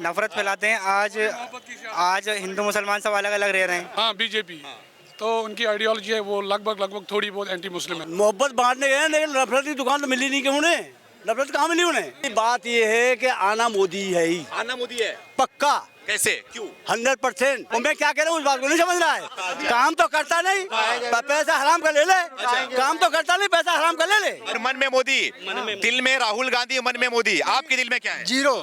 नफरत फैलाते हैं। आज हिंदू मुसलमान सब अलग अलग रह रहे हैं। हाँ, बीजेपी तो उनकी आइडियोलॉजी है वो लगभग थोड़ी बहुत एंटी मुस्लिम है। मोहब्बत बांटने गए लेकिन नफरत की दुकान तो मिली नहीं क्यों उन्हें? नफरत कहाँ मिली उन्हें? बात ये है कि आना मोदी है ही, आना मोदी है। पक्का कैसे, क्यों? 100%। मैं क्या कह रहा हूँ उस बात को नहीं समझ रहा है। काम तो करता नहीं, पैसा हराम का ले ले। काम तो करता नहीं, पैसा हराम का ले ले। और मन में मोदी, दिल में राहुल गांधी, मन में मोदी। आपके दिल में क्या है? जीरो।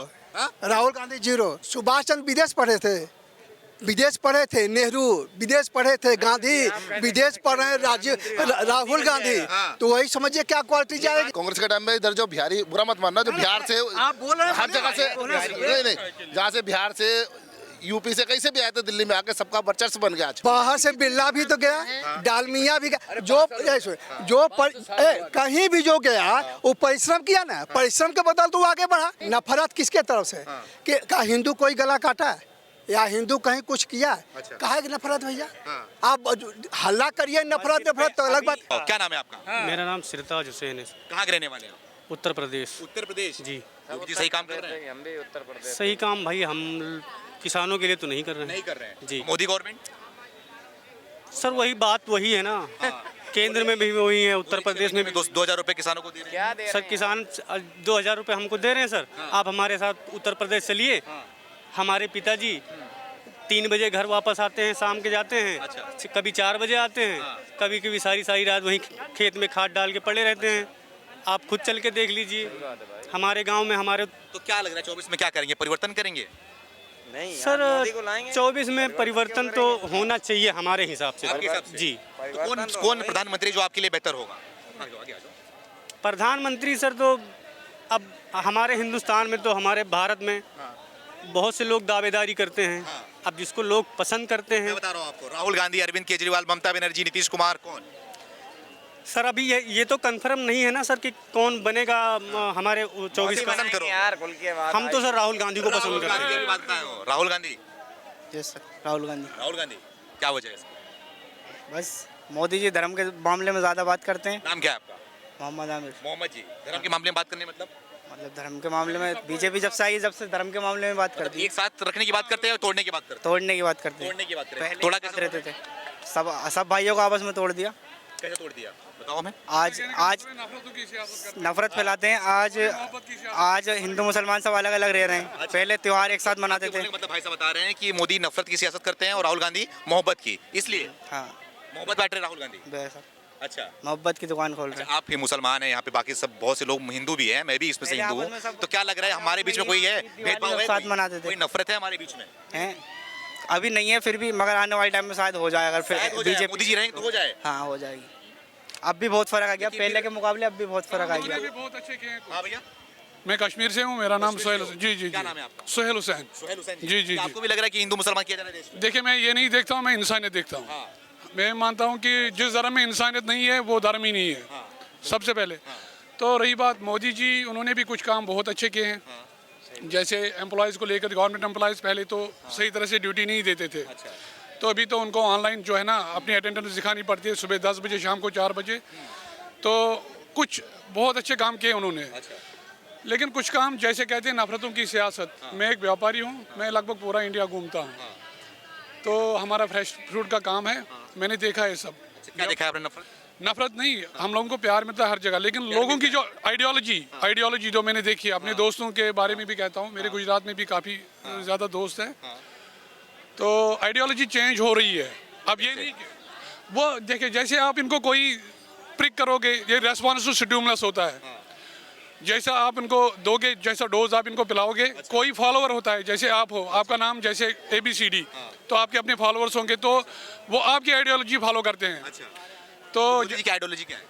राहुल गांधी जीरो। सुभाष चंद्र विदेश पढ़े थे, नेहरू विदेश पढ़े थे, गांधी विदेश पढ़े, राहुल गांधी। तो वही समझिए क्या क्वालिटी जाएगी। कांग्रेस के टाइम में इधर जो बिहारी, बुरा मत मानना, जो बिहार से आप बोल रहे हैं हर जगह से नहीं, जहाँ से बिहार से यूपी से कहीं से भी आए थे, दिल्ली में आके सबका वर्चस्व बन गया। बाहर से बिल्ला भी तो गया, डालमिया भी गया, कहीं भी जो गया वो परिश्रम किया ना, परिश्रम के बदल तो आगे बढ़ा। नफरत किसके तरफ से कि का हिंदू कोई गला काटा है या हिंदू कहीं कुछ किया है? कहा कि नफरत भैया, आप हल्ला करिए नफरत तो अलग बात। क्या नाम है आपका? मेरा नाम सिरताज हुसैन है। कहाँ के रहने वाले हैं? उत्तर प्रदेश। उत्तर प्रदेश जी। योगी जी सही काम कर रहे हैं? हम भी उत्तर प्रदेश। सही काम भाई हम किसानों के लिए तो नहीं कर रहे हैं। नहीं कर रहे हैं जी। मोदी गवर्नमेंट सर वही बात वही है ना, केंद्र में भी वही है, उत्तर प्रदेश में भी। 2,000 रुपए किसानों को दे रहे हैं। सर किसान 2,000 रुपये हमको दे रहे हैं सर। आप हमारे साथ उत्तर प्रदेश चलिए। हमारे पिताजी 3 बजे घर वापस आते हैं, शाम के जाते हैं। कभी 4 बजे आते हैं, कभी कभी सारी रात वहीं खेत में खाद डाल के पड़े रहते हैं। आप खुद चल के देख लीजिए हमारे गांव में। हमारे तो क्या लग रहा है 24 में क्या करेंगे? परिवर्तन करेंगे? नहीं सर 24 में परिवर्तन तो होना चाहिए हमारे हिसाब से। आपके हिसाब से? जी। तो कौन प्रधानमंत्री जो आपके लिए बेहतर होगा? आगे आ जाओ। प्रधानमंत्री सर तो अब हमारे हिंदुस्तान में तो हमारे भारत में बहुत से लोग दावेदारी करते हैं। अब जिसको लोग पसंद करते हैं। मैं बता रहा हूँ आपको, राहुल गांधी, अरविंद केजरीवाल, ममता बनर्जी, नीतीश कुमार, कौन? सर अभी ये तो कंफर्म नहीं है ना सर कि कौन बनेगा हमारे 24 का। पसंद करो यार खुल के बात। हम तो सर राहुल गांधी को पसंद करते हैं। की बात बताए हो। राहुल गांधी। Yes sir, Rahul Gandhi. राहुल गांधी क्या वजह है इसकी? बस मोदी जी धर्म के मामले में ज़्यादा बात करते हैं। नाम क्या है आपका? मोहम्मद आमिर। मोहम्मद जी। धर्म के मामले में बात करने मतलब धर्म के मामले में बीजेपी जब से आई जब से धर्म के मामले में बात करती है। एक साथ रखने की बात करते हैं और तोड़ने की बात करते हैं? तोड़ने की बात करते हैं। तोड़ने की बात करते हैं। पहले तोड़ा कैसे कैसे रहते थे? सब भाइयों को आपस में तोड़ दिया। कैसे तोड़ दिया बताओ हमें। आज नफरत फैलाते हैं। आज हिंदू मुसलमान सब अलग अलग रह रहे हैं। पहले त्योहार एक साथ मनाते थे। मतलब भाई साहब बता रहे हैं कि मोदी नफरत की सियासत करते हैं और राहुल गांधी मोहब्बत की, इसलिए हाँ मोहब्बत बांट रहे राहुल गांधी। सर अच्छा, मोहब्बत की दुकान खोल रहे हैं। आप ही मुसलमान हैं, यहाँ पे बाकी सब बहुत से लोग हिंदू भी हैं, मैं भी इसमें से हिंदू हूँ। तो क्या लग रहा है हमारे बीच में कोई है भेदभाव है? साथ मनाते थे। कोई नफरत है हमारे बीच में? हैं अभी नहीं है फिर भी, मगर आने वाले टाइम में शायद हो जाए। अगर फिर बीजेपी मोदी जी रहेंगे तो हो जाए। हाँ हो जाएगी। अब भी बहुत फर्क आ गया पहले के मुकाबले, अब भी बहुत फर्क आ गया। बहुत अच्छे किए हैं। हाँ भैया, मैं कश्मीर से हूँ, मेरा नाम सोहेल हुसैन। जी जी क्या जी। नाम है आपका? सोहेल हुसैन। सोहेल हुसैन जी जी। आपको भी लग रहा है कि हिंदू मुसलमान किया जा रहा है देश में? देखिए मैं ये नहीं देखता हूँ, मैं इंसानियत देखता हूँ। मैं मानता हूँ कि जिस धर्म में इंसानियत नहीं है वो धर्म ही नहीं है सबसे पहले। तो रही बात मोदी जी, उन्होंने भी कुछ काम बहुत अच्छे किए हैं। जैसे एम्प्लॉयज़ को लेकर, गवर्नमेंट एम्प्लॉयज़ पहले तो सही तरह से ड्यूटी नहीं देते थे। तो अभी तो उनको ऑनलाइन जो है ना अपनी अटेंडेंस दिखानी पड़ती है, सुबह 10 बजे शाम को 4 बजे। तो कुछ बहुत अच्छे काम किए उन्होंने। लेकिन कुछ काम जैसे कहते हैं नफरतों की सियासत। मैं एक व्यापारी हूँ, मैं लगभग पूरा इंडिया घूमता हूँ। तो हमारा फ्रेश फ्रूट का काम है, मैंने देखा है सब। क्या देखा है आपने? नफरत? नफरत नहीं, हम लोगों को प्यार मिलता है हर जगह, लेकिन लोगों की जो आइडियोलॉजी जो मैंने देखी है, अपने दोस्तों के बारे में भी कहता हूँ, मेरे गुजरात में भी काफ़ी ज़्यादा दोस्त हैं। तो आइडियोलॉजी चेंज हो रही है। अब ये नहीं कि वो देखिए, जैसे आप इनको कोई प्रिक करोगे, ये रेस्पॉन्स टू स्टिमुलस होता है। जैसा आप इनको दोगे, जैसा डोज आप इनको पिलाओगे, कोई फॉलोवर होता है। जैसे आप हो, आपका नाम जैसे ABCD, तो आपके अपने फॉलोअर्स होंगे, तो वो आपकी आइडियोलॉजी फॉलो करते हैं। तो मोदी जी की आइडियोलॉजी क्या है?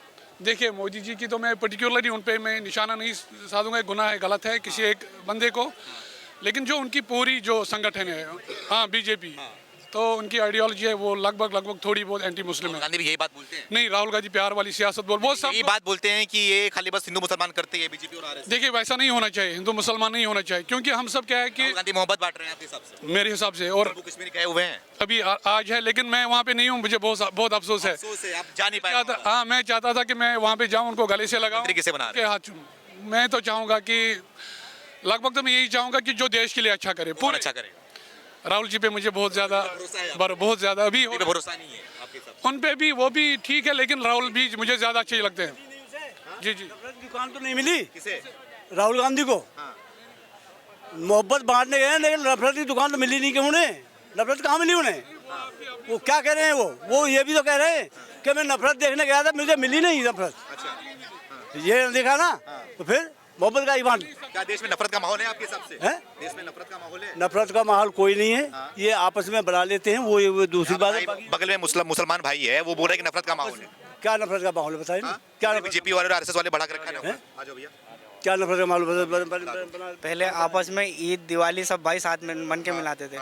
देखिए मोदी जी की तो मैं पर्टिकुलरली उन पे मैं निशाना नहीं साधूंगा, गुनाह है, गलत है किसी एक बंदे को। लेकिन जो उनकी पूरी जो संगठन है, हाँ बीजेपी, तो उनकी आइडियोलॉजी है वो लगभग थोड़ी बहुत एंटी मुस्लिम है। गांधी भी यही बात बोलते हैं? नहीं, राहुल गांधी प्यार वाली सियासत वो सब यही बात बोलते हैं कि ये खाली बस हिंदू मुसलमान करते हैं बीजेपी और RSS। देखिए वैसा नहीं होना चाहिए, हिंदू मुसलमान नहीं होना चाहिए, क्योंकि हम सब क्या है कि गांधी मोहब्बत बांट रहे हैं आपके हिसाब से? मेरे हिसाब से। और कश्मीर गए हुए हैं अभी आज है, लेकिन मैं वहाँ पे नहीं हूँ, मुझे बहुत अफसोस है। आप जा नहीं पाए? हाँ, मैं चाहता था कि मैं वहाँ पे जाऊँ, उनको गले से लगाऊं, किसे बना रहे के हाथ चूमूं। मैं तो चाहूँगा कि लगभग तो मैं यही चाहूंगा कि जो देश के लिए अच्छा करे कौन पूरे अच्छा करेगा? राहुल जी पे मुझे बहुत ज्यादा बहुत ज्यादा अभी पे भरोसा नहीं है आपके साथ? उन पे भी वो भी ठीक है, लेकिन राहुल भी मुझे ज्यादा अच्छे लगते हैं। जी जी। दुकान तो नहीं मिली किसे? राहुल गांधी को। मोहब्बत बांटने गए हैं, लेकिन नफरत की दुकान तो मिली नहीं क्यों उन्हें? नफरत कहाँ मिली उन्हें? वो क्या कह रहे हैं? वो ये भी तो कह रहे हैं कि मैं नफरत देखने गया था, मुझे मिली नहीं नफरत। ये देखा ना, तो फिर मोहब्बत का ही बांट। क्या देश में नफरत का माहौल है आपके हिसाब से? हैं? देश में नफरत का माहौल है? नफरत का माहौल कोई नहीं है, ये आपस में बना लेते हैं, वो दूसरी बात है। भाई, बगल में मुसलमान भाई है, वो बोल रहे हैं कि नफरत का माहौल है। क्या नफरत का माहौल है बताइए ना? क्या नफरत- बीजेपी वाले और आरएसएस वाले बढ़ा कर रखा है ना? आ जाओ भैया। क्या नफरत का माहौल बना? पहले आपस में ईद दिवाली सब भाई साथ में बन के मिलाते थे।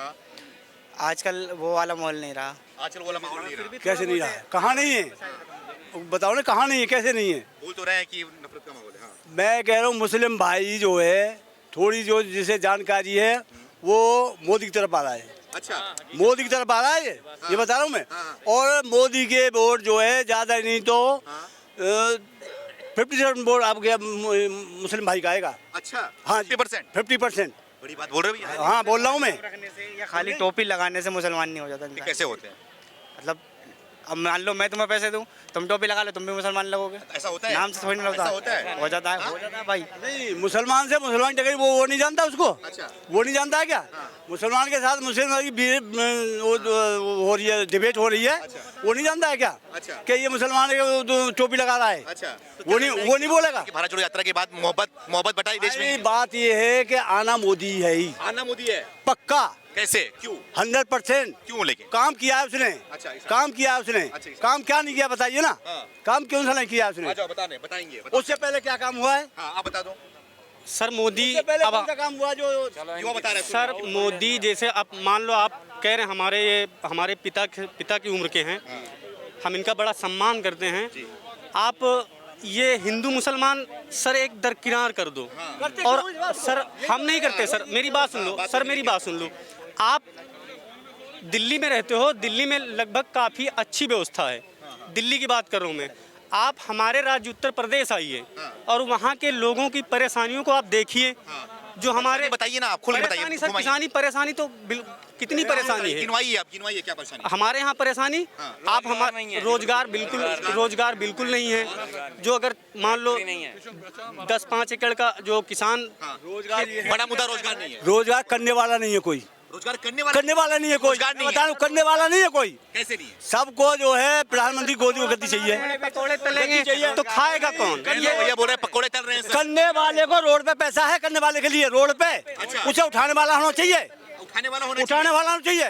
आजकल वो वाला माहौल नहीं रहा। आजकल वाला माहौल नहीं रहा। कैसे नहीं रहा? कहाँ नहीं है? बताओ ना, कहाँ नहीं है, कैसे नहीं है? बोल तो रहे हैं कि नफरत का माहौल है। हाँ। मैं कह रहा हूँ मुस्लिम भाई जो है, थोड़ी जो जिसे जानकारी है वो मोदी की तरफ आ रहा है। अच्छा, मोदी की तरफ आ रहा है, ये बता रहा हूँ मैं। और मोदी के वोट जो है ज़्यादा नहीं तो 50% वोट आपके मुस्लिम भाई का आएगा। अच्छा, हाँ 50%? 50%। बड़ी बात बोल रहे हो भैया। हाँ बोल रहा हूँ मैं। रखने से या खाली टोपी लगाने से मुसलमान नहीं हो जाता इंसान। कैसे होते हैं? मतलब अब मान लो मैं तुम्हें पैसे दूं, तुम टोपी लगा लो, तुम भी मुसलमान लगोगे। ऐसा होता है? नाम से थोड़ी ना लगता। ऐसा होता है? हो जाता है भाई। नहीं, मुसलमान से मुसलमान टकराई, वो नहीं जानता उसको। अच्छा। वो नहीं जानता है क्या? मुसलमान के साथ मुस्लिम की वो हो रही है, डिबेट हो रही है। वो नहीं जानता है क्या अच्छा। कि ये मुसलमान है, वो टोपी लगा रहा है? अच्छा, वो नहीं बोलेगा। कि भारत जोड़ो यात्रा के बाद मोहब्बत बटाई देश अरे में। बात ये है कि आना मोदी है ही, आना मोदी है। पक्का कैसे? क्यों? 100%। क्यों लेकिन? काम किया है उसने। अच्छा, ऐसा। काम किया है उसने। अच्छा, ऐसा। काम क्या नहीं किया बताइए ना? हाँ। काम क्यों सा नहीं किया आ उसने? जाओ बताएंगे। उससे पहले क्या काम हुआ है? हाँ, आप बता दो। सर मोदी उससे पहले अब कौन सा काम हुआ जो युवा बता रहे हैं। सर मोदी जैसे आप मान लो, आप कह रहे हैं हमारे पिता की उम्र के हैं, हम इनका बड़ा सम्मान करते हैं। आप ये हिंदू मुसलमान सर एक दरकिनार कर दो। और सर हम नहीं करते। सर मेरी बात सुन लो, सर मेरी बात सुन लो। आप दिल्ली में रहते हो, दिल्ली में लगभग काफ़ी अच्छी व्यवस्था है। दिल्ली की बात कर रहा हूँ मैं। आप हमारे राज्य उत्तर प्रदेश आइए और वहाँ के लोगों की परेशानियों को आप देखिए। जो हमारे बताइए ना, आप खुल के बताइए। परेशानी सर, किसानी परेशानी तो कितनी परेशानी है गिनवाइए क्या परेशानी? हमारे यहाँ परेशानी। आप हमारे रोजगार बिल्कुल नहीं है। जो अगर मान लो 10-5 एकड़ का जो किसान, बड़ा मुद्दा रोजगार नहीं है। रोजगार करने वाला नहीं है कोई। रोजगार करने वाला नहीं है कोई। रोजगार नहीं है। बता रहा हूं, करने वाला नहीं है कोई। कैसे नहीं है? सबको जो है प्रधानमंत्री गोदी को गद्दी चाहिए। पकौड़े तलेंगे तो खाएगा कौन? भैया बोल रहे हैं पकोड़े तल रहे हैं सर। करने वाले को रोड पे पैसा है, करने वाले के लिए रोड पे उसे उठाने वाला होना चाहिए। उठाने वाला होना उठाने वाला होना चाहिए।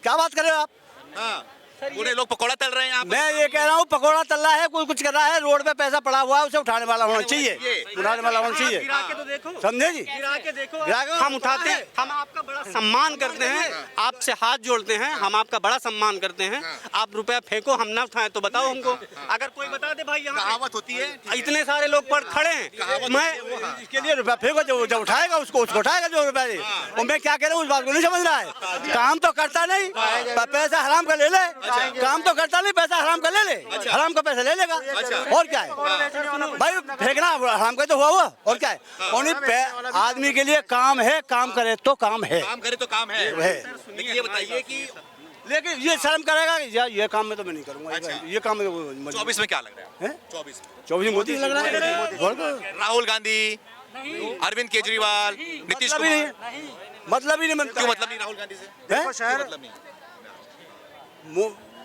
क्या बात कर रहे हो आप? हाँ, पूरे लोग पकोड़ा तल रहे हैं आप। मैं ये कह रहा हूँ पकौड़ा तल रहा है, कोई कुछ कर रहा है, रोड पे पैसा पड़ा हुआ है, उसे उठाने वाला होना चाहिए। उठाने वाला होना चाहिए। गिरा के तो देखो, समझे जी? गिरा के देखो। गिरा के हम उठाते हैं, हम आपका बड़ा सम्मान करते हैं, आपसे हाथ जोड़ते हैं, हम आपका बड़ा सम्मान करते हैं। आप रुपया फेंको, हम ना उठाएं तो बताओ हमको। अगर कोई बता दे भाई, यहाँ कहावत होती है। इतने सारे लोग पर खड़े हैं, मैं इसके लिए रुपया फेंको, जो उठाएगा उसको उठाएगा जो रुपया दे। और मैं क्या कह रहा हूँ उस बात को नहीं समझ रहा है। काम तो करता नहीं, पैसा हराम का ले ले। काम तो करता नहीं, पैसा हराम का ले ले। हराम का पैसा ले लेगा। और क्या है भाई, फेंकना हराम का तो हुआ। और क्या है? आदमी के लिए काम है, काम करे तो काम है। काम करे तो काम है। लेकिन ये बताइए कि लेकिन ये शर्म करेगा ये काम में तो मैं नहीं करूंगा। ये काम में 24 में क्या लग रहा है? 24 मोदी लग रहा है। राहुल गांधी, अरविंद केजरीवाल, नीतीश मतलब ही कुमार। नहीं, मतलब ही नहीं बनता। क्यों मतलब नहीं राहुल गांधी से? हैं? क्यों मतलब नहीं?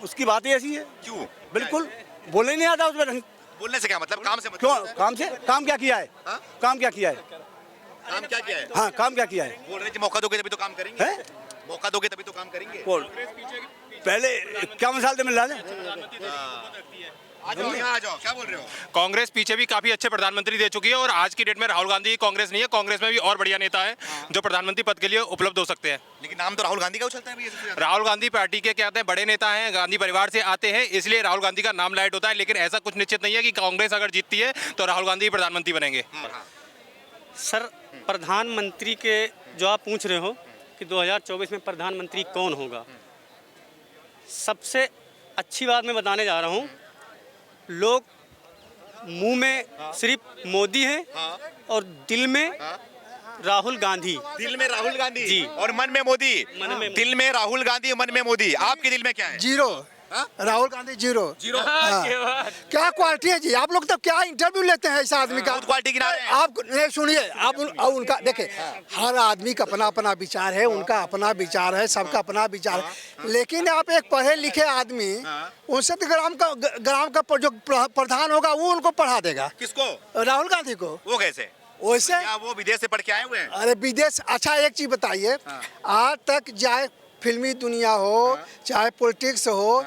उसकी बात ही ऐसी है। क्यों? बिल्कुल बोले ही नहीं आता उसमें। बोलने से क्या मतलब? काम से मतलब क्यों? होता है? काम से काम क्या किया है? हाँ? काम क्या किया है? काम क्या किया है? हाँ, काम क्या किया है? बोल रहे थे मौका दोगे तभी तो काम करेंगे। हैं? मौका दोगे तभी तो काम करेंगे। बोल पहले क्या मिसाल दे मिल रहा है? आ जाओ, यहाँ आ जाओ। क्या बोल रहे हो? कांग्रेस पीछे भी काफी अच्छे प्रधानमंत्री दे चुकी है और आज की डेट में राहुल गांधी कांग्रेस नहीं है, कांग्रेस में भी और बढ़िया नेता है जो प्रधानमंत्री पद के लिए उपलब्ध हो सकते हैं। लेकिन नाम तो राहुल गांधी का उछलता है भैया सबसे ज्यादा। राहुल गांधी पार्टी के कहते हैं बड़े नेता हैं, गांधी परिवार से आते हैं, इसलिए राहुल गांधी का नाम लाइट होता है। लेकिन ऐसा कुछ निश्चित नहीं है कि कांग्रेस अगर जीतती है तो राहुल गांधी प्रधानमंत्री बनेंगे। सर प्रधानमंत्री के जो आप पूछ रहे हो कि 2024 में प्रधानमंत्री कौन होगा, सबसे अच्छी बात मैं बताने जा रहा हूँ। लोग मुंह में सिर्फ मोदी है और दिल में राहुल गांधी। दिल में राहुल गांधी जी। और मन में मोदी। मन में दिल में राहुल गांधी, मन में मोदी। आपके दिल में क्या है? Zero. Rahul Gandhi zero. Zero. क्या क्वालिटी है जी? आप लोग तो क्या इंटरव्यू लेते हैं इस आदमी का? बहुत क्वालिटी गिना रहे हैं। आप नहीं सुनिए, आप उनका देखिए, हर आदमी का अपना अपना विचार है, उनका अपना विचार है, सबका अपना विचार है। लेकिन आप एक पढ़े लिखे आदमी, उनसे तो ग्राम का जो प्रधान होगा वो उनको पढ़ा देगा। किसको? राहुल गांधी को। वो कैसे? वैसे क्या वो विदेश से पढ़ के आए हुए हैं? अरे विदेश, अच्छा एक चीज बताइए, आज तक चाहे फिल्मी दुनिया हो चाहे पॉलिटिक्स हो,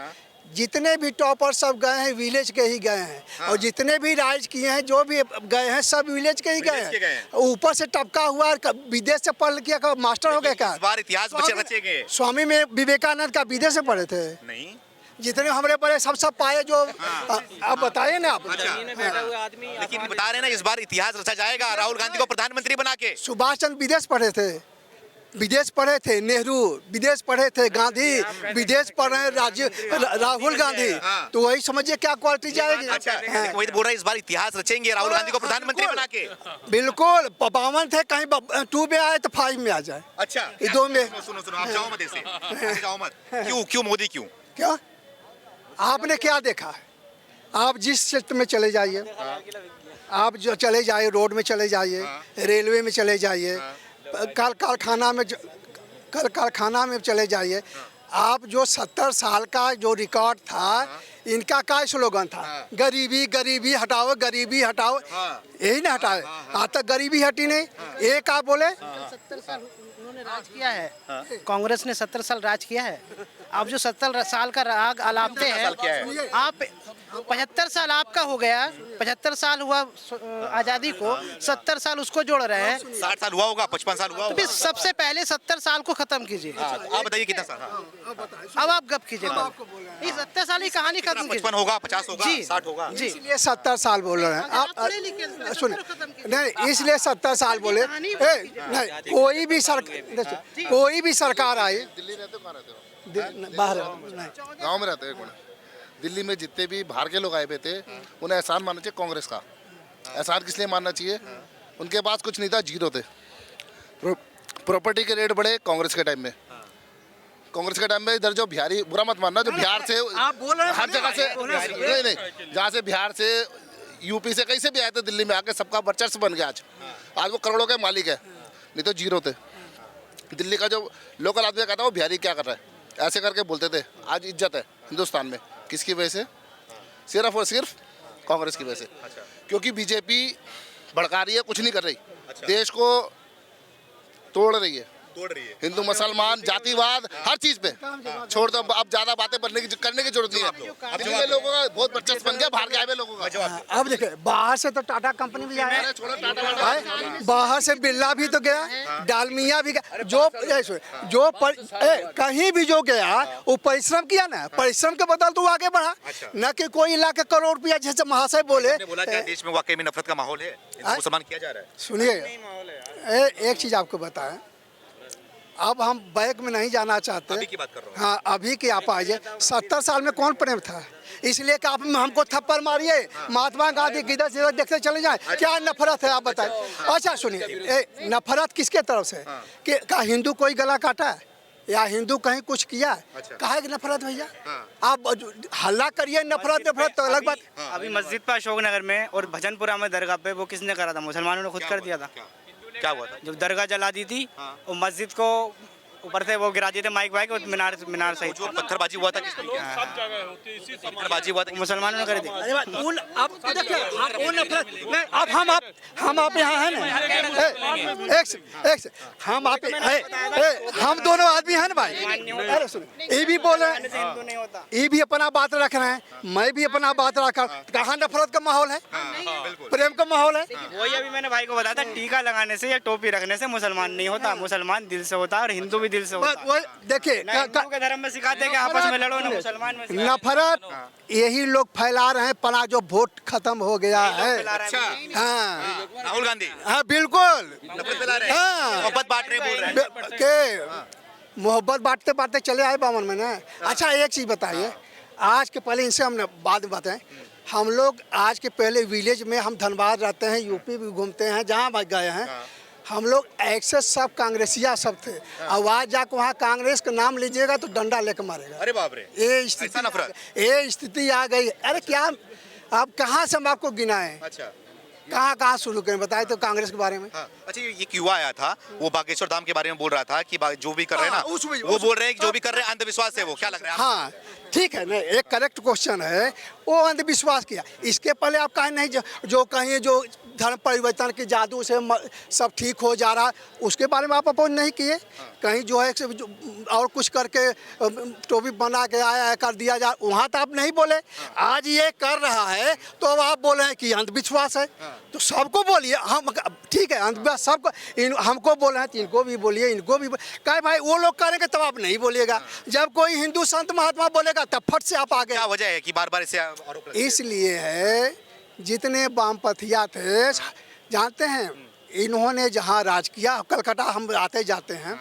जितने भी टॉपर सब गए हैं विलेज के ही गए हैं। और जितने भी राज किए हैं, जो भी गए हैं, सब विलेज के ही गए हैं। ऊपर से टपका हुआ विदेश से पढ़ किया मास्टर हो गया क्या? इस बार इतिहास रचेंगे। स्वामी में विवेकानंद का विदेश से पढ़े थे? नहीं, जितने हमारे बड़े सब पाए जो आप बताइए ना। आप लेकिन बता रहे हैं ना, इस बार इतिहास रचा जाएगा राहुल गांधी को प्रधानमंत्री बना के। सुभाष चंद्र विदेश पढ़े थे, विदेश पढ़े थे, नेहरू विदेश पढ़े थे, गांधी विदेश पढ़े, राहुल गांधी। तो वही समझिए क्या क्वालिटी जाएगी। अच्छा, वही तो बोल रहा है, इस बार इतिहास रचेंगे राहुल गांधी को प्रधानमंत्री बना के। बिल्कुल। 52 थे, कहीं 2 में आए तो 5 में आ जाए। अच्छा, ये 2 में। सुनो आप जाओ मत ऐसे, जाओ मत। क्यों मोदी क्यों? क्या आपने क्या देखा है? आप जिस क्षेत्र में चले जाइए, आप जो चले जाइए, रोड में चले जाइए, रेलवे में चले जाइए, कारखाना में चले जाइए, आप जो 70 साल का जो रिकॉर्ड था, इनका क्या स्लोगन था? गरीबी गरीबी हटाओ, गरीबी हटाओ। यही ना हटाए, आज तक गरीबी हटी नहीं। एक आप बोले 70 साल उन्होंने राज किया है, कांग्रेस ने 70 साल राज किया है। आप जो 70 साल का राग अलापते हैं, आप 75 साल आपका हो गया, 75 साल हुआ आज़ादी को, 70 साल उसको जोड़ रहे हैं। 60 साल हुआ होगा, 55 साल हुआ होगा। सबसे पहले 70 साल को खत्म कीजिए। आप बताइए कितना साल? अब आप गप कीजिए, ये 70 साल की कहानी खत्म कीजिए। 55 होगा, 50 होगा, 60 होगा। जी, इसलिए 70 साल बोल रहे हैं आप। सुनिए, नहीं इसलिए 70 साल बोले। नहीं, कोई भी सरकार आई, दिल्ली रहते हो? कहाँ रहते हो? बाहर गाँव में रहते हैं। दिल्ली में जितने भी बाहर के लोग आए हुए थे, उन्हें एहसान मानना चाहिए कांग्रेस का। एहसान किस लिए मानना चाहिए? उनके पास कुछ नहीं था, जीरो थे। प्रॉपर्टी के रेट बढ़े कांग्रेस के टाइम में। कांग्रेस के टाइम में इधर जो बिहारी, बुरा मत मानना, जो बिहार से हर जगह से, नहीं जहाँ से बिहार से यूपी से कहीं से भी आए थे, दिल्ली में आके सबका वर्चस्व बन गया। आज वो करोड़ों के मालिक है, नहीं तो जीरो थे। दिल्ली का जो लोकल आदमी कहता है वो बिहारी क्या कर रहा है, ऐसे करके बोलते थे। आज इज्जत है हिंदुस्तान में, किसकी वजह से? सिर्फ और सिर्फ कांग्रेस की वजह से। क्योंकि बीजेपी भड़का रही है, कुछ नहीं कर रही। देश को तोड़ रही है, हिंदू मुसलमान जातिवाद हर चीज पे छोड़ दो। अब ज्यादा बातें करने की जरूरत नहीं है। दिल्ली के लोगों का बहुत वर्चस्व बन गया, बाहर के आए हुए लोगों का। अब देखिए, बाहर से तो टाटा कंपनी भी आया, बाहर से बिरला भी तो गया, डालमिया भी गया। जो कहीं भी जो गया वो परिश्रम किया ना, परिश्रम के बदल तो आगे बढ़ा। न कि कोई इलाके करोड़ रुपया, जैसे महाशय बोले। देश में वाकई में नफरत का माहौल है, मुसलमान किया जा रहा है। सुनिए, एक चीज आपको बताएं, अब हम बैक में नहीं जाना चाहते। अभी की बात कर रहा हूं। हाँ, अभी की आप आइए। 70 साल में कौन प्रेम था? इसलिए कि आप हमको थप्पड़ मारिए, महात्मा गांधी किधर से देखते चले जाएं। क्या नफरत है आप बताएं? अच्छा सुनिए, नफरत किसके तरफ से? कि का हिंदू कोई गला काटा है या हिंदू कहीं कुछ किया है? काहे की नफरत भैया? आप हल्ला करिए, नफरत तो अलग बात। अभी मस्जिद पर अशोक नगर में और भजनपुरा में दरगाह पे वो किसने करा था? मुसलमानों ने खुद कर दिया था। क्या हुआ था? जब दरगाह जला दी थी और मस्जिद को ऊपर से वो गिरा दिए थे माइक वाइक, और मीनार सही। जो पत्थरबाजी हुआ था किसने किया? पत्थरबाजी हुआ था मुसलमानों ने कर दी। अब हम आप यहाँ है ना, हम दोनों आदमी हैं ना भाई। अरे सुन, ये भी बोल रहे हैं, ये भी अपना बात रख रहे हैं, मैं भी अपना बात रख रहा हूँ। कहाँ नफरत का माहौल है? प्रेम का माहौल है। वही अभी मैंने भाई को बताया था, टीका लगाने से या टोपी रखने से मुसलमान नहीं होता। मुसलमान दिल से होता है और हिंदू भी दिल से होता है। देखिए, हिंदू के धर्म में सिखाते हैं कि आपस में लड़ो ना, मुसलमान में नफरत यही लोग फैला रहे हैं। पना जो वोट खत्म हो गया है। हाँ, राहुल गांधी। हाँ बिल्कुल, हाँ, मोहब्बत बांट रहे, बोल रहे हैं। मोहब्बत बांटते बांटते चले आए 52 में ना। अच्छा एक चीज बताइए, आज के पहले इनसे हमने बाद में बताएं, हम लोग आज के पहले विलेज में हम धनबाद रहते हैं, यूपी भी घूमते हैं, जहाँ गए हैं, हम लोग ऐसे सब कांग्रेसिया सब थे। अब आज जाकर वहाँ कांग्रेस का नाम लीजिएगा तो डंडा लेकर मारेगा। अरे बाप रे, ये स्थिति आ गई। अरे क्या अब कहाँ से हम आपको गिनाएं? अच्छा कहाँ शुरू करें बताए तो कांग्रेस के बारे में। हाँ। अच्छा ये युवा आया था, वो बागेश्वर धाम के बारे में बोल रहा था कि जो भी कर रहे हैं ना, उसमें- वो बोल रहे हैं कि जो भी कर रहे हैं अंधविश्वास है। वो क्या लग रहा है? हाँ ठीक है, नहीं एक करेक्ट क्वेश्चन है। वो अंधविश्वास किया। इसके पहले आप कहें नहीं जो कहें जो धर्म परिवर्तन के जादू से सब ठीक हो जा रहा, उसके बारे में आप अपोज नहीं किए। कहीं जो है और कुछ करके टोपी बना के आया कर दिया जा, वहाँ तो आप नहीं बोले। आज ये कर रहा है तो अब आप बोले हैं कि अंधविश्वास है। तो सबको बोलिए, हम ठीक है अंधविश्वास सबको, हमको बोले हैं तो इनको भी बोलिए, इनको भी कहे भाई वो लोग करेंगे तब आप नहीं बोलिएगा। जब कोई हिंदू संत महात्मा बोलेगा तब फट से आप आगे। क्या वजह है कि बार बार इसे आरोप लगते हैं? इसलिए है जितने वामपंथिया थे जानते हैं, इन्होंने जहाँ राज किया, कलकत्ता हम आते जाते हैं,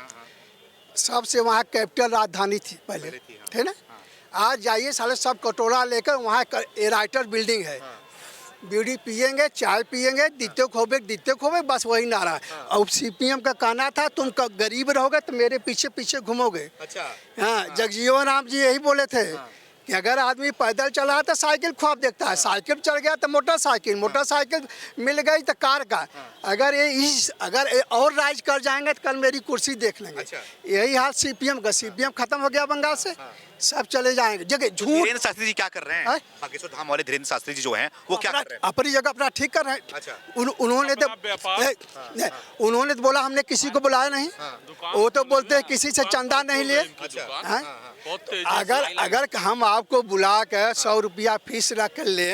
सबसे वहाँ कैपिटल राजधानी थी पहले, थे ना। आज जाइए साले सब कटोरा लेकर, वहाँ राइटर बिल्डिंग है, बीड़ी पियेंगे, चाय पियेंगे, दित्ते खोबे, बस वही नारा है। और सीपीएम का कहना था तुम गरीब रहोगे तो मेरे पीछे पीछे घूमोगे। अच्छा हाँ, जगजीवन राम जी यही बोले थे कि अगर आदमी पैदल चला तो साइकिल ख्वाब देखता है, साइकिल चल गया तो मोटरसाइकिल मिल गई तो कार का। अगर ये और राइज कर जाएंगे तो कल मेरी कुर्सी देख लेंगे। यही हाल सीपीएम का, सीपीएम खत्म हो गया बंगाल से, सब चले जाएंगे। जगह झूठ। धीरेन्द्र शास्त्री जी क्या कर रहे हैं? बागेश्वर धाम वाले धीरेन्द्र शास्त्री जी जो हैं वो क्या कर रहे हैं? अपनी जगह अपना ठीक कर रहे हैं। अच्छा। उन्होंने तो बोला हमने किसी को बुलाया नहीं। वो तो बोलते हैं किसी से चंदा नहीं लिए। अगर हम आपको बुला कर 100 रुपया फीस रख कर ले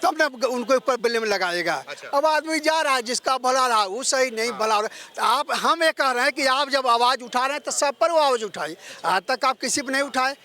तब ना उनको ऊपर ब्लेम लगाएगा। अब आदमी जा रहा है, जिसका भला रहा वो सही, नहीं भला रहा। तो आप हम ये कह रहे हैं कि आप जब आवाज़ उठा रहे हैं तो सब पर वो आवाज़ उठाई। आज तक आप किसी पर नहीं उठाए।